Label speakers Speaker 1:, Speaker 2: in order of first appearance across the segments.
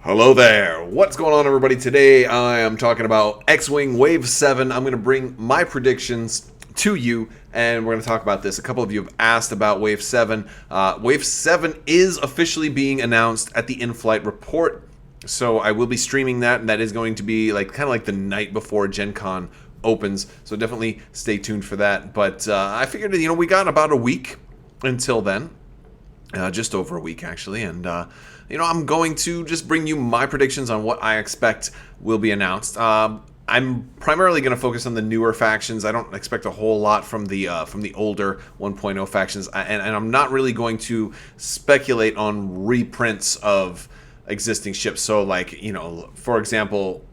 Speaker 1: Hello there. What's going on, everybody? Today I am talking about X-Wing Wave 7. I'm going to bring my predictions to you, and we're going to talk about this. A couple of you have asked about Wave 7. Wave 7 is officially being announced at the in-flight report, so I will be streaming that, and that is going to be kind of like the night before Gen Con opens, so definitely stay tuned for that. But I figured, we got about a week until then. Just over a week, actually, and I'm going to just bring you my predictions on what I expect will be announced. I'm primarily going to focus on the newer factions. I don't expect a whole lot from the older 1.0 factions, and I'm not really going to speculate on reprints of existing ships. So, for example,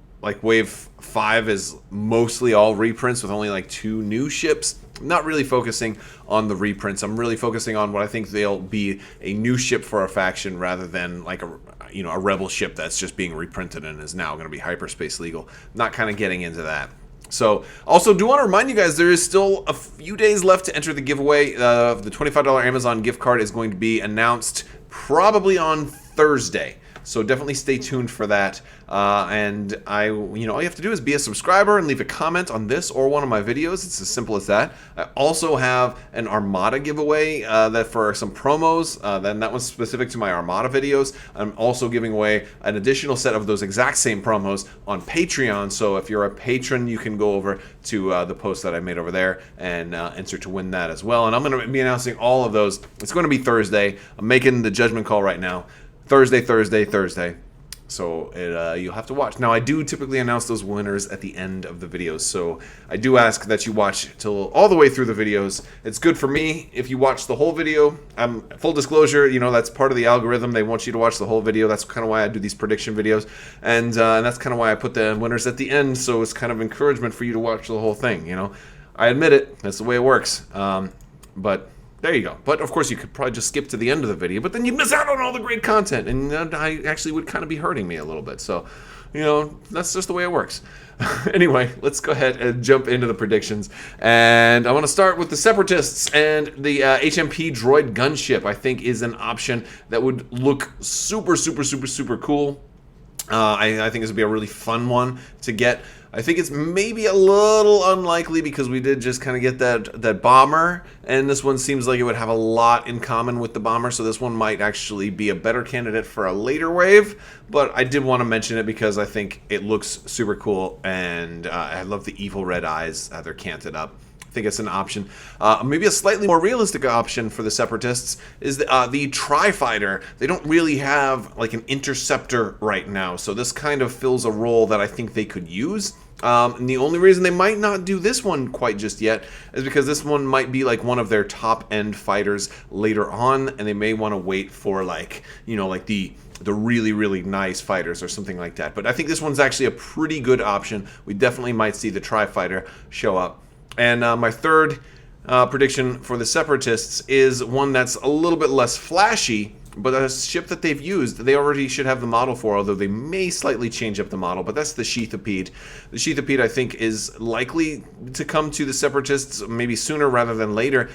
Speaker 1: Wave 5 is mostly all reprints with only 2 new ships. I'm not really focusing on the reprints. I'm really focusing on what I think they'll be a new ship for a faction rather than a rebel ship that's just being reprinted and is now going to be hyperspace legal. Not kind of getting into that. So, also do want to remind you guys, there is still a few days left to enter the giveaway. The $25 Amazon gift card is going to be announced probably on Thursday. So definitely stay tuned for that. And all you have to do is be a subscriber and leave a comment on this or one of my videos. It's as simple as that. I also have an Armada giveaway that for some promos. Then that one's specific to my Armada videos. I'm also giving away an additional set of those exact same promos on Patreon. So if you're a patron, you can go over to the post that I made over there and enter to win that as well. And I'm going to be announcing all of those. It's going to be Thursday. I'm making the judgment call right now. Thursday. So you'll have to watch. Now, I do typically announce those winners at the end of the videos, so I do ask that you watch till all the way through the videos. It's good for me if you watch the whole video. Full disclosure, that's part of the algorithm. They want you to watch the whole video. That's kind of why I do these prediction videos, and that's kind of why I put the winners at the end, so it's kind of encouragement for you to watch the whole thing. I admit it. That's the way it works. But there you go. But, of course, you could probably just skip to the end of the video, but then you'd miss out on all the great content, and I actually would kind of be hurting me a little bit. So, that's just the way it works. Anyway, let's go ahead and jump into the predictions. And I want to start with the Separatists, and the HMP droid gunship, I think, is an option that would look super, super, super, super cool. I think this would be a really fun one to get. I think it's maybe a little unlikely because we did just kind of get that bomber, and this one seems like it would have a lot in common with the bomber, so this one might actually be a better candidate for a later wave, but I did want to mention it because I think it looks super cool, and I love the evil red eyes. They're canted up. I think it's an option. Maybe a slightly more realistic option for the Separatists is the Starfighter. They don't really have an Interceptor right now, so this kind of fills a role that I think they could use. And the only reason they might not do this one quite just yet is because this one might be one of their top-end fighters later on, and they may want to wait for the really, really nice fighters or something like that. But I think this one's actually a pretty good option. We definitely might see the Starfighter show up. And my third prediction for the Separatists is one that's a little bit less flashy, but a ship that they've used. They already should have the model for, although they may slightly change up the model, but that's the Sheathipede. The Sheathipede, I think, is likely to come to the Separatists maybe sooner rather than later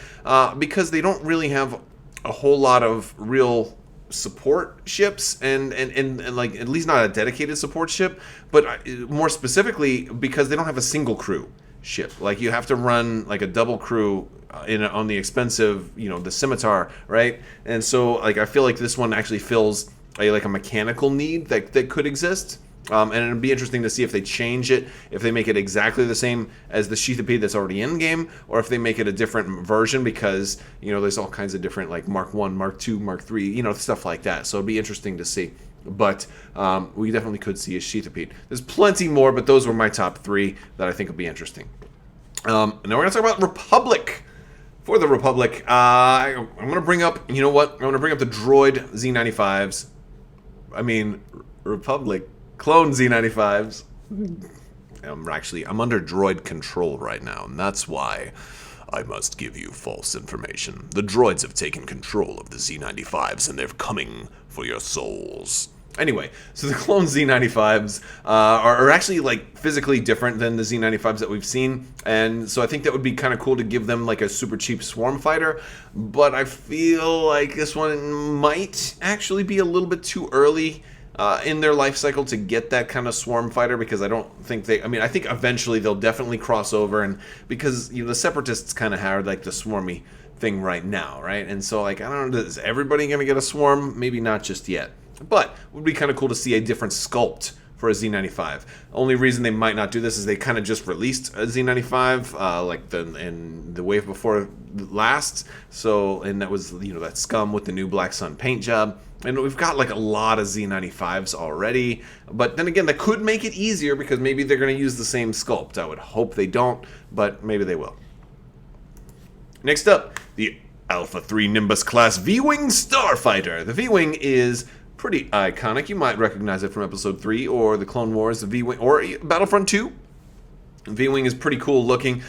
Speaker 1: because they don't really have a whole lot of real support ships and at least not a dedicated support ship, but more specifically because they don't have a single crew ship. You have to run a double crew on the expensive, the Scimitar, right? And so I feel like this one actually fills a mechanical need that could exist. And it'd be interesting to see if they change it, if they make it exactly the same as the Sheathipede that's already in game, or if they make it a different version because there's all kinds of different Mark 1, Mark 2, Mark 3, stuff like that. So it'd be interesting to see. But we definitely could see a Sheathipede. There's plenty more, but those were my top 3 that I think would be interesting. Now we're going to talk about Republic. For the Republic, I'm going to bring up, I'm going to bring up the droid Z95s. I mean, Republic clone Z95s. I'm under droid control right now, and that's why I must give you false information. The droids have taken control of the Z95s, and they're coming for your souls. Anyway, so the clone Z95s are actually physically different than the Z95s that we've seen, and so I think that would be kind of cool to give them a super cheap swarm fighter, but I feel like this one might actually be a little bit too early in their life cycle to get that kind of swarm fighter, because I don't think I mean, I think eventually they'll definitely cross over, and because the Separatists kind of have like the swarmy thing right now, right? And so like, I don't know, is everybody going to get a swarm? Maybe not just yet, but it would be kind of cool to see a different sculpt for a Z95. Only reason they might not do this is they kind of just released a Z95 like in the wave before last. So, and that was that scum with the new Black Sun paint job. And we've got like a lot of Z95s already, but then again, that could make it easier because maybe they're going to use the same sculpt. I would hope they don't, but maybe they will. Next up, the Alpha 3 Nimbus class V-Wing Starfighter. The V-Wing is pretty iconic. You might recognize it from Episode 3 or the Clone Wars, the V-Wing, or Battlefront 2. V-Wing is pretty cool looking,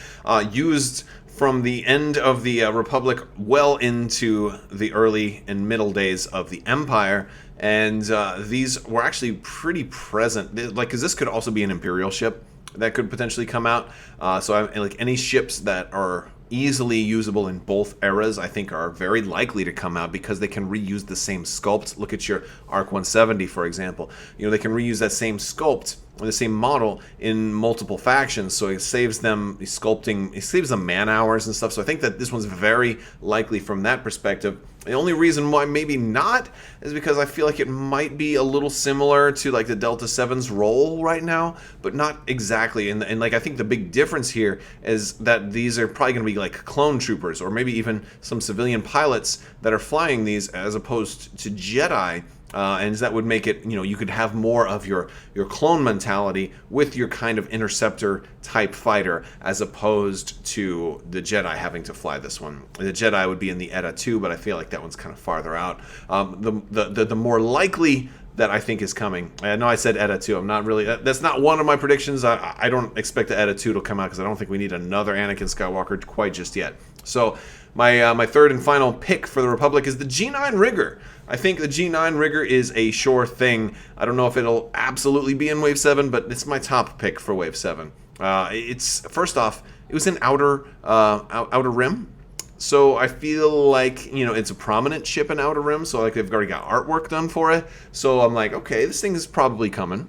Speaker 1: used from the end of the Republic well into the early and middle days of the Empire, and these were actually pretty present, like, because this could also be an Imperial ship that could potentially come out, like any ships that are easily usable in both eras, I think, are very likely to come out because they can reuse the same sculpt. Look at your Arc 170, for example. They can reuse that same sculpt, the same model in multiple factions, so it saves them sculpting, it saves them man hours and stuff. So I think that this one's very likely from that perspective. The only reason why maybe not is because I feel like it might be a little similar to like the Delta 7's role right now, but not exactly. And like, I think the big difference here is that these are probably going to be like clone troopers, or maybe even some civilian pilots that are flying these, as opposed to Jedi. And that would make it, you could have more of your clone mentality with your kind of interceptor type fighter, as opposed to the Jedi having to fly this one. The Jedi would be in the ETA 2, but I feel like that one's kind of farther out. The more likely that I think is coming, I know I said ETA 2, I'm not really, that's not one of my predictions. I don't expect the ETA 2 to come out because I don't think we need another Anakin Skywalker quite just yet. So my third and final pick for the Republic is the G9 Rigor. I think the G9 Rigor is a sure thing. I don't know if it'll absolutely be in Wave 7, but it's my top pick for Wave 7. It's, first off, it was in Outer Rim. So I feel like, it's a prominent ship in Outer Rim, so like they've already got artwork done for it. So I'm like, okay, this thing is probably coming.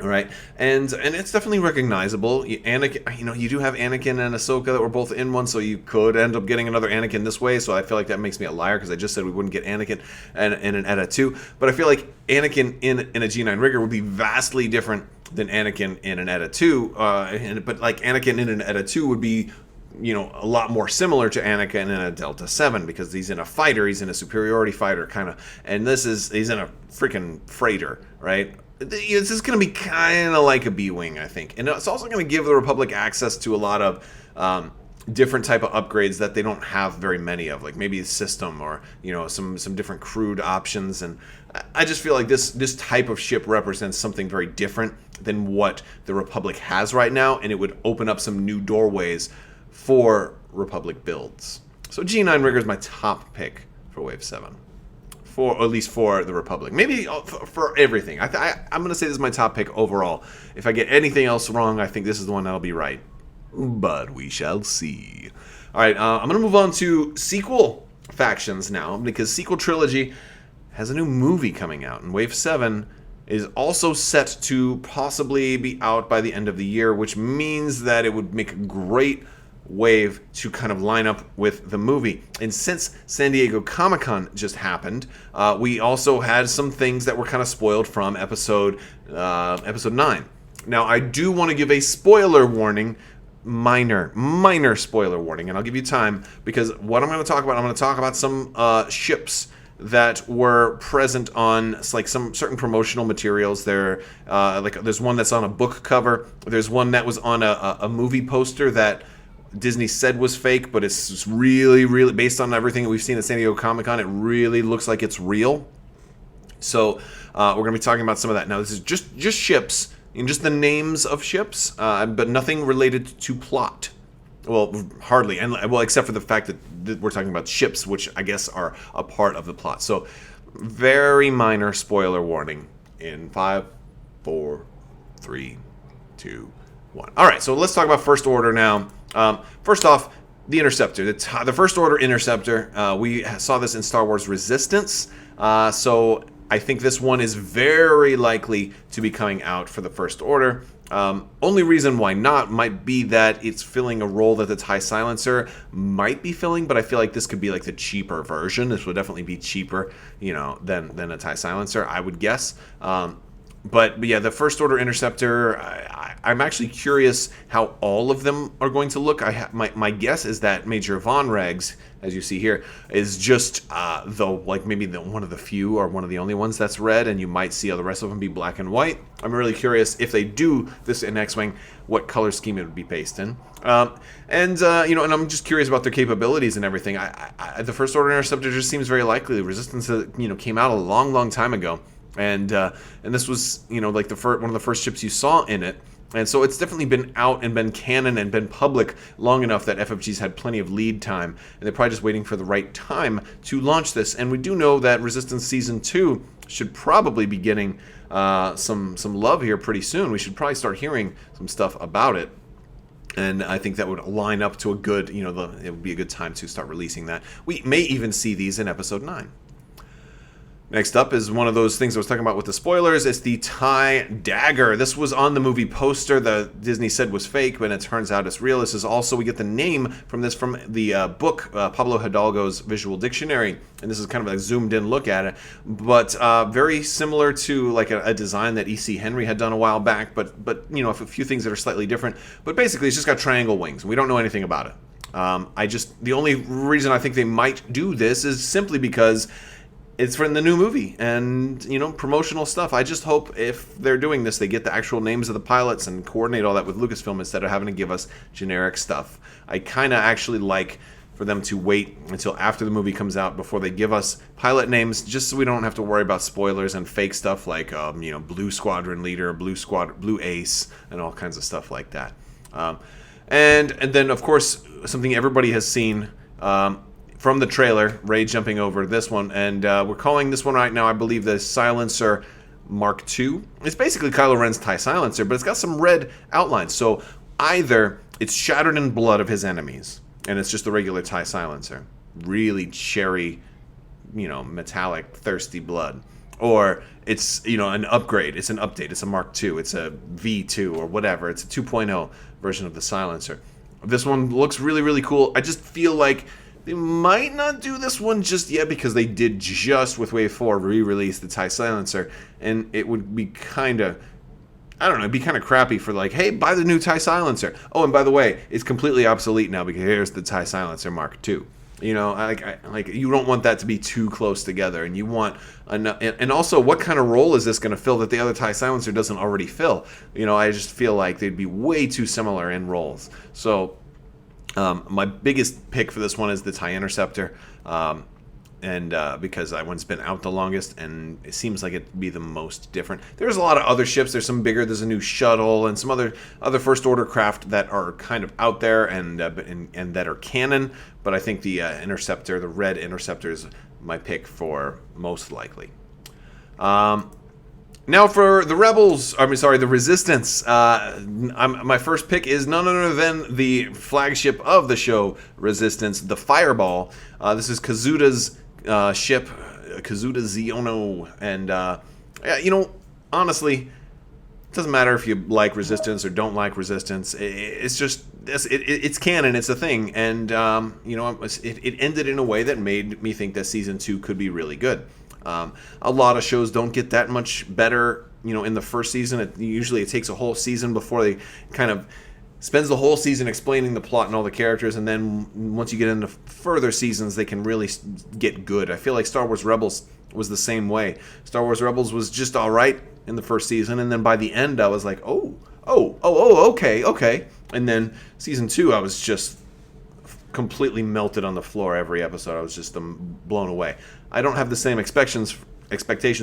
Speaker 1: All right, and it's definitely recognizable. Anakin, you do have Anakin and Ahsoka that were both in one, so you could end up getting another Anakin this way. So I feel like that makes me a liar because I just said we wouldn't get Anakin in an ETA 2. But I feel like Anakin in a G9 Rigor would be vastly different than Anakin in an ETA 2. But like Anakin in an ETA 2 would be, a lot more similar to Anakin in a Delta 7 because he's in a fighter, he's in a superiority fighter kind of, and he's in a freaking freighter, right? This is going to be kind of like a B-Wing, I think. And it's also going to give the Republic access to a lot of different type of upgrades that they don't have very many of, like maybe a system or, some different crude options. And I just feel like this type of ship represents something very different than what the Republic has right now, and it would open up some new doorways for Republic builds. So G9 Rigor is my top pick for Wave 7. Or at least for the Republic. Maybe for everything. I'm going to say this is my top pick overall. If I get anything else wrong, I think this is the one that'll be right. But we shall see. All right, I'm going to move on to sequel factions now, because Sequel Trilogy has a new movie coming out, and Wave 7 is also set to possibly be out by the end of the year, which means that it would make a great wave to kind of line up with the movie. And since San Diego Comic-Con just happened, we also had some things that were kind of spoiled from episode 9. Now, I do want to give a spoiler warning, minor spoiler warning, and I'll give you time, because what I'm going to talk about, some ships that were present on like some certain promotional materials. There, like there's one that's on a book cover. There's one that was on a movie poster that Disney said was fake, but it's really based on everything that we've seen at San Diego Comic-Con. It really looks like it's real. So we're going to be talking about some of that. Now, this is just ships, and just the names of ships, but nothing related to plot. Well, hardly, except for the fact that we're talking about ships, which I guess are a part of the plot. So, very minor spoiler warning in 5, 4, 3, 2, 1. All right, so let's talk about First Order now. First off, the Interceptor, the First Order Interceptor. We saw this in Star Wars Resistance. So I think this one is very likely to be coming out for the First Order. Only reason why not might be that it's filling a role that the TIE Silencer might be filling, but I feel like this could be like the cheaper version. This would definitely be cheaper, than a TIE Silencer, I would guess. But yeah, the First Order Interceptor, I'm actually curious how all of them are going to look. My guess is that Major Von Regs, as you see here, is just maybe one of the few or one of the only ones that's red, and you might see the rest of them be black and white. I'm really curious if they do this in X-Wing, what color scheme it would be based in. And I'm just curious about their capabilities and everything. The First Order Interceptor just seems very likely. The Resistance, came out a long time ago. And this was, like one of the first ships you saw in it. And so it's definitely been out and been canon and been public long enough that FFG's had plenty of lead time. And they're probably just waiting for the right time to launch this. And we do know that Resistance Season 2 should probably be getting some love here pretty soon. We should probably start hearing some stuff about it. And I think that would line up to a good, it would be a good time to start releasing that. We may even see these in Episode 9. Next up is one of those things I was talking about with the spoilers. It's the Tie Dagger. This was on the movie poster that Disney said was fake, but it turns out it's real. This is also, we get the name from the book, Pablo Hidalgo's Visual Dictionary. And this is kind of a zoomed in look at it. But very similar to like a design that E.C. Henry had done a while back, but a few things that are slightly different. But basically, it's just got triangle wings. We don't know anything about it. The only reason I think they might do this is simply because it's from the new movie and, promotional stuff. I just hope if they're doing this, they get the actual names of the pilots and coordinate all that with Lucasfilm instead of having to give us generic stuff. I kind of actually like for them to wait until after the movie comes out before they give us pilot names, just so we don't have to worry about spoilers and fake stuff like, Blue Squadron Leader, Blue Ace, and all kinds of stuff like that. And then, of course, something everybody has seen, from the trailer, Rey jumping over this one, and we're calling this one right now, I believe, the Silencer Mark II. It's basically Kylo Ren's TIE Silencer, but it's got some red outlines. So either it's shattered in blood of his enemies, and it's just a regular TIE Silencer, really cherry, metallic, thirsty blood, or it's an upgrade, it's an update, it's a Mark II, it's a V2 or whatever, it's a 2.0 version of the Silencer. This one looks really, really cool. I just feel like they might not do this one just yet because they did just with Wave 4 re-release the TIE Silencer, and it would be kind of, it'd be kind of crappy for like, hey, buy the new TIE Silencer. Oh, and by the way, it's completely obsolete now because here's the TIE Silencer Mark II. You don't want that to be too close together, and you want and also, what kind of role is this going to fill that the other TIE Silencer doesn't already fill? I just feel like they'd be way too similar in roles. So my biggest pick for this one is the TIE Interceptor, because that one's been out the longest, and it seems like it'd be the most different. There's a lot of other ships. There's some bigger. There's a new shuttle and some other First Order craft that are kind of out there and that are canon. But I think the Interceptor, the red Interceptor, is my pick for most likely. Now for the the Resistance. My first pick is none other than the flagship of the show, Resistance, the Fireball. This is Kazuda's ship, Kazuda Xiono, and honestly, it doesn't matter if you like Resistance or don't like Resistance. It's just it's canon. It's a thing, and it ended in a way that made me think that season 2 could be really good. A lot of shows don't get that much better, in the first season. Usually it takes a whole season before they kind of spends the whole season explaining the plot and all the characters, and then once you get into further seasons, they can really get good. I feel like Star Wars Rebels was the same way. Star Wars Rebels was just all right in the first season, and then by the end, I was like, okay. And then season 2, I was just completely melted on the floor every episode. I was just blown away. I don't have the same expectations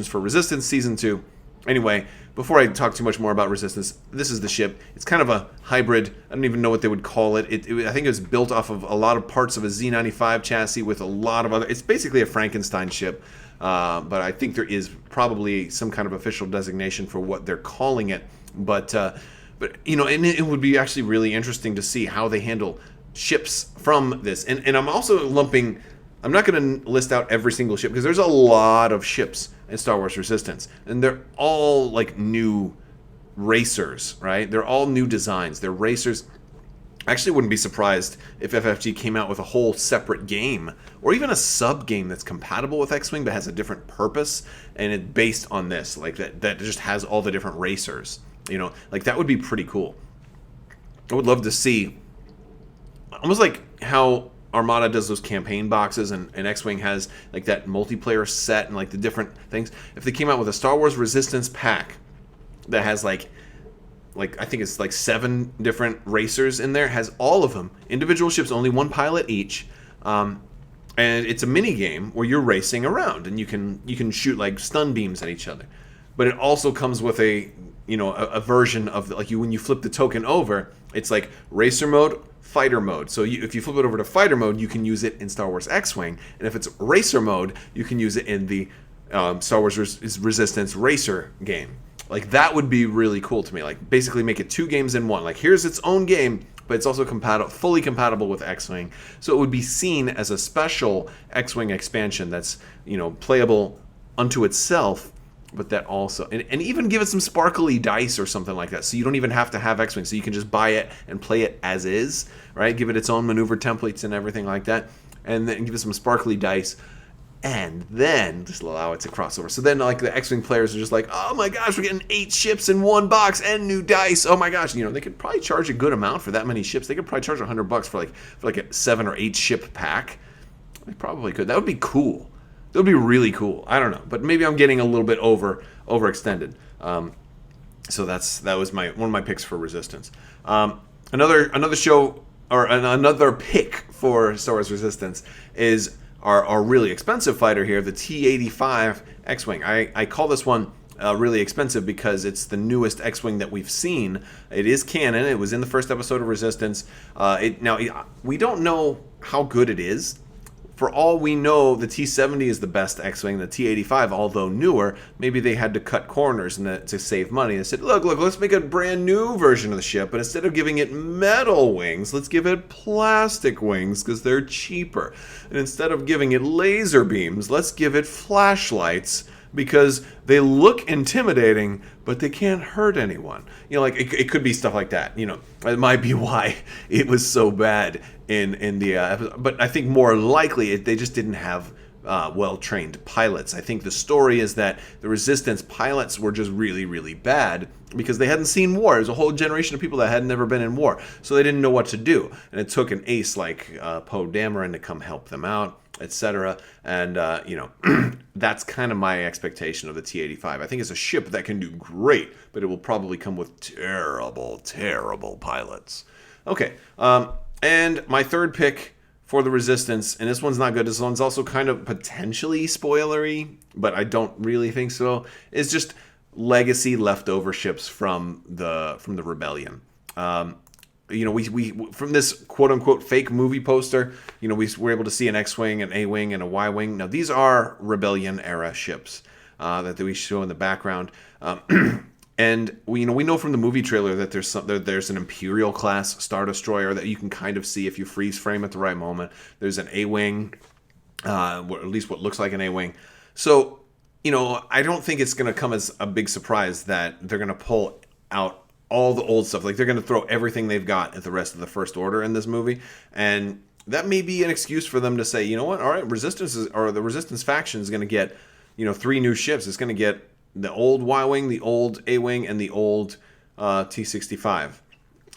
Speaker 1: for Resistance Season 2. Anyway, before I talk too much more about Resistance, this is the ship. It's kind of a hybrid. I don't even know what they would call it. I think it was built off of a lot of parts of a Z95 chassis with a lot of other... It's basically a Frankenstein ship, but I think there is probably some kind of official designation for what they're calling it. But and it would be actually really interesting to see how they handle ships from this. And I'm also lumping... I'm not going to list out every single ship because there's a lot of ships in Star Wars Resistance. And they're all like new racers, right? They're all new designs. They're racers. I actually wouldn't be surprised if FFG came out with a whole separate game, or even a sub-game that's compatible with X-Wing but has a different purpose, and it's based on this, like that just has all the different racers. You know, like that would be pretty cool. I would love to see, almost like how Armada does those campaign boxes, and X-Wing has like that multiplayer set and like the different things. If they came out with a Star Wars Resistance pack that has like I think it's like 7 different racers in there, has all of them individual ships, only one pilot each, and it's a mini game where you're racing around and you can shoot like stun beams at each other. But it also comes with a version of like when you flip the token over, it's like racer mode, fighter mode. So if you flip it over to fighter mode, you can use it in Star Wars X-Wing, and if it's racer mode, you can use it in the Star Wars Resistance racer game. Like that would be really cool to me. Like basically make it 2 games in one. Like here's its own game, but it's also fully compatible with X-Wing. So it would be seen as a special X-Wing expansion that's, playable unto itself, but that also and even give it some sparkly dice or something like that. So you don't even have to have X-Wing. So you can just buy it and play it as is, right? Give it its own maneuver templates and everything like that, and then give it some sparkly dice. And then just allow it to cross over. So then, like, the X-Wing players are just like, oh my gosh, we're getting 8 ships in one box and new dice. Oh my gosh, they could probably charge a good amount for that many ships. They could probably charge $100 for like a 7 or 8 ship pack. They probably could. That would be cool. That would be really cool. I don't know, but maybe I'm getting a little bit overextended. So that was one of my picks for Resistance. Another show or another pick for Star Wars Resistance is our really expensive fighter here, the T85 X-Wing. I call this one really expensive because it's the newest X-Wing that we've seen. It is canon. It was in the first episode of Resistance. We don't know how good it is. For all we know, the T70 is the best X-Wing. The T85, although newer, maybe they had to cut corners to save money. They said, look, let's make a brand new version of the ship, but instead of giving it metal wings, let's give it plastic wings because they're cheaper. And instead of giving it laser beams, let's give it flashlights because they look intimidating, but they can't hurt anyone. It could be stuff like that. It might be why it was so bad in the episode. But I think more likely they just didn't have well-trained pilots. I think the story is that the Resistance pilots were just really, really bad because they hadn't seen war. There's a whole generation of people that had never been in war, so they didn't know what to do. And it took an ace like Poe Dameron to come help them out, etc. And that's kind of my expectation of the T85. I think it's a ship that can do great, but it will probably come with terrible, terrible pilots. Okay, and my third pick for the Resistance, and this one's not good. This one's also kind of potentially spoilery, but I don't really think so. Is just legacy leftover ships from the Rebellion. We from this quote unquote fake movie poster, we were able to see an X-Wing, an A-Wing, and a Y-Wing. Now these are Rebellion era ships that we show in the background. And we know from the movie trailer that there's an Imperial class Star Destroyer that you can kind of see if you freeze frame at the right moment. There's an A-Wing, at least what looks like an A-Wing. So, I don't think it's going to come as a big surprise that they're going to pull out all the old stuff. Like they're going to throw everything they've got at the rest of the First Order in this movie. And that may be an excuse for them to say, you know what? All right, the Resistance faction is going to get, 3 new ships. It's going to get the old Y-Wing, the old A-Wing, and the old T65.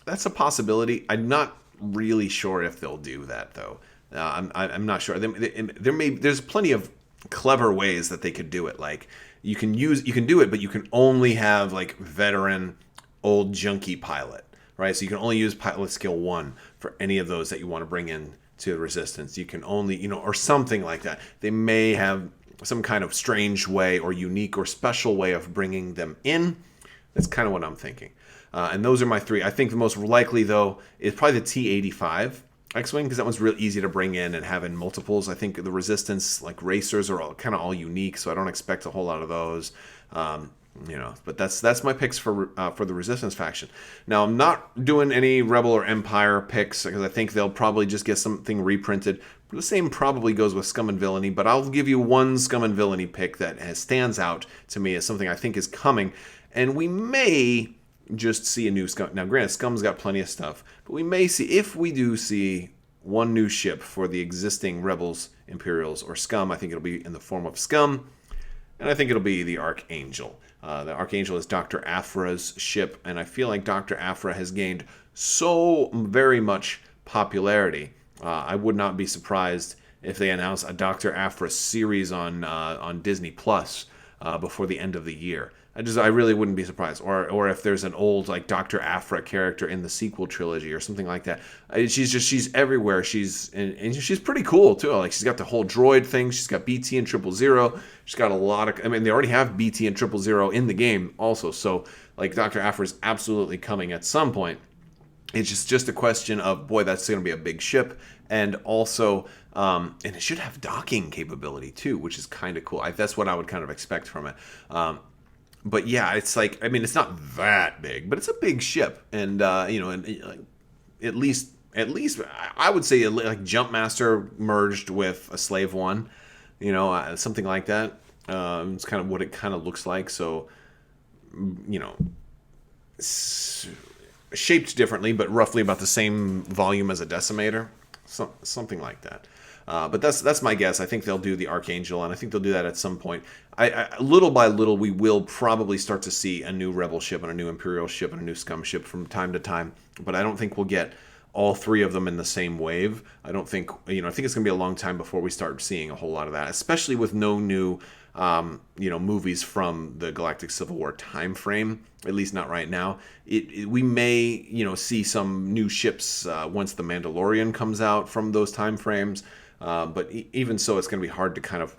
Speaker 1: That's a possibility. I'm not really sure if they'll do that, though. I'm not sure. There's plenty of clever ways that they could do it. Like you can do it, but you can only have like veteran, old junkie pilot, right? So you can only use pilot skill 1 for any of those that you want to bring in to the Resistance. You can only, or something like that. They may have some kind of strange way or unique or special way of bringing them in. That's kind of what I'm thinking. And those are my 3. I think the most likely, though, is probably the T85 X-Wing, because that one's real easy to bring in and have in multiples. I think the Resistance, like racers, are kind of all unique, so I don't expect a whole lot of those. But that's my picks for the Resistance faction. Now, I'm not doing any Rebel or Empire picks because I think they'll probably just get something reprinted The same probably goes with Scum and Villainy, but I'll give you one Scum and Villainy pick that stands out to me as something I think is coming, and we may just see a new Scum. Now, granted, Scum's got plenty of stuff, but we may see, if we do see one new ship for the existing Rebels, Imperials, or Scum, I think it'll be in the form of Scum, and I think it'll be the Archangel. The Archangel is Dr. Aphra's ship, and I feel like Dr. Aphra has gained so very much popularity. I would not be surprised if they announce a Dr. Aphra series on Disney Plus before the end of the year. I really wouldn't be surprised. Or if there's an old like Dr. Aphra character in the sequel trilogy or something like that. She's everywhere. And she's pretty cool too. Like, she's got the whole droid thing. She's got BT and 000. She's got a lot of. I mean, they already have BT and 000 in the game also. So like, Dr. Aphra is absolutely coming at some point. It's just a question of, boy, that's going to be a big ship, and also, and it should have docking capability too, which is kind of cool. That's what I would kind of expect from it. But yeah, it's like, I mean, it's not that big, but it's a big ship, and at least I would say like Jumpmaster merged with a Slave One, something like that. It's kind of what it kind of looks like. So, shaped differently, but roughly about the same volume as a Decimator, something like that. But that's my guess. I think they'll do the Archangel, and I think they'll do that at some point. Little by little, we will probably start to see a new Rebel ship and a new Imperial ship and a new Scum ship from time to time. But I don't think we'll get all three of them in the same wave. I don't think, I think it's going to be a long time before we start seeing a whole lot of that, especially with no new, movies from the Galactic Civil War time frame, at least not right now. We may, see some new ships once The Mandalorian comes out from those time frames. But even so, it's going to be hard to kind of,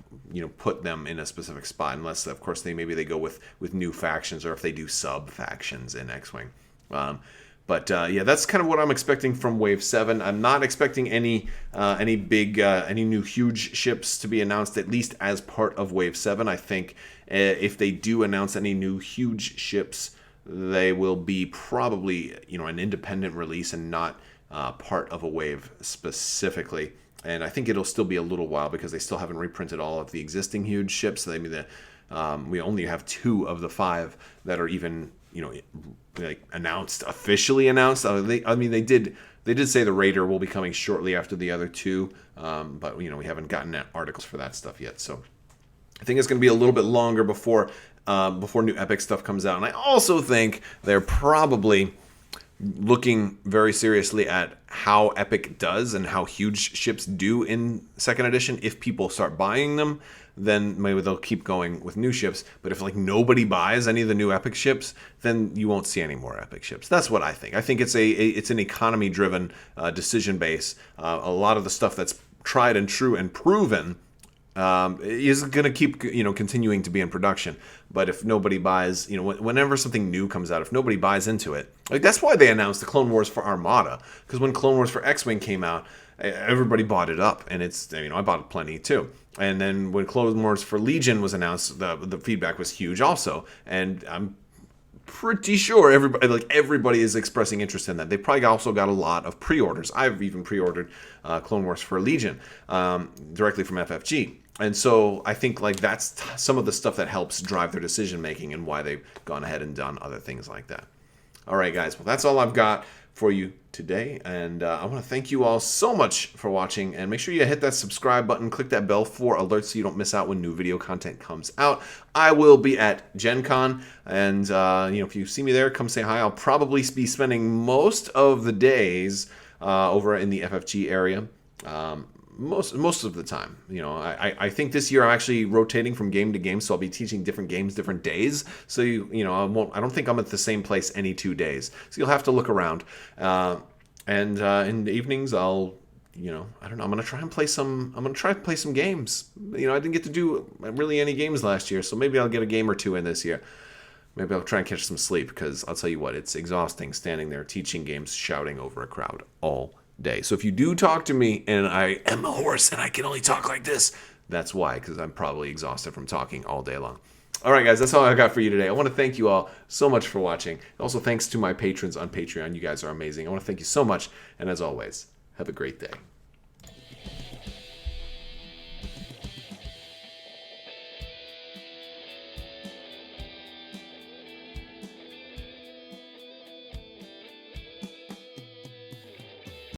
Speaker 1: put them in a specific spot, unless, of course, they go with new factions, or if they do sub-factions in X-Wing. But that's kind of what I'm expecting from Wave 7. I'm not expecting any new huge ships to be announced, at least as part of Wave 7. I think if they do announce any new huge ships, they will be probably, an independent release and not part of a wave specifically. And I think it'll still be a little while because they still haven't reprinted all of the existing huge ships. So we only have 2 of the 5 that are even, like officially announced. They did say the Raider will be coming shortly after the other 2, but we haven't gotten articles for that stuff yet. So I think it's going to be a little bit longer before new Epic stuff comes out. And I also think they're probably looking very seriously at how Epic does and how huge ships do in 2nd edition. If people start buying them, then maybe they'll keep going with new ships. But if nobody buys any of the new Epic ships, then you won't see any more Epic ships. That's what I think. I think it's an economy-driven decision base. A lot of the stuff that's tried and true and proven is going to keep continuing to be in production. But if nobody buys, whenever something new comes out, if nobody buys into it, that's why they announced the Clone Wars for Armada, because when Clone Wars for X-Wing came out, everybody bought it up, and it's, I bought plenty too. And then when Clone Wars for Legion was announced, the feedback was huge also, and I'm pretty sure everybody is expressing interest in that. They probably also got a lot of pre-orders. I've even pre-ordered Clone Wars for Legion directly from FFG. And so I think that's some of the stuff that helps drive their decision making and why they've gone ahead and done other things like that. All right, guys. Well, that's all I've got for you today. And I want to thank you all so much for watching. And make sure you hit that subscribe button. Click that bell for alerts so you don't miss out when new video content comes out. I will be at Gen Con. And, if you see me there, come say hi. I'll probably be spending most of the days over in the FFG area. Most of the time, I think this year I'm actually rotating from game to game, so I'll be teaching different games, different days. So I don't think I'm at the same place any 2 days. So you'll have to look around. And in the evenings, I'll, I don't know. I'm gonna try to play some games. I didn't get to do really any games last year, so maybe I'll get a game or 2 in this year. Maybe I'll try and catch some sleep, because I'll tell you what, it's exhausting standing there teaching games, shouting over a crowd all day. So if you do talk to me and I am a horse and I can only talk like this, that's why, because I'm probably exhausted from talking all day long. All right, guys, that's all I got for you today. I want to thank you all so much for watching. Also, thanks to my patrons on Patreon. You guys are amazing. I want to thank you so much. And as always, have a great day.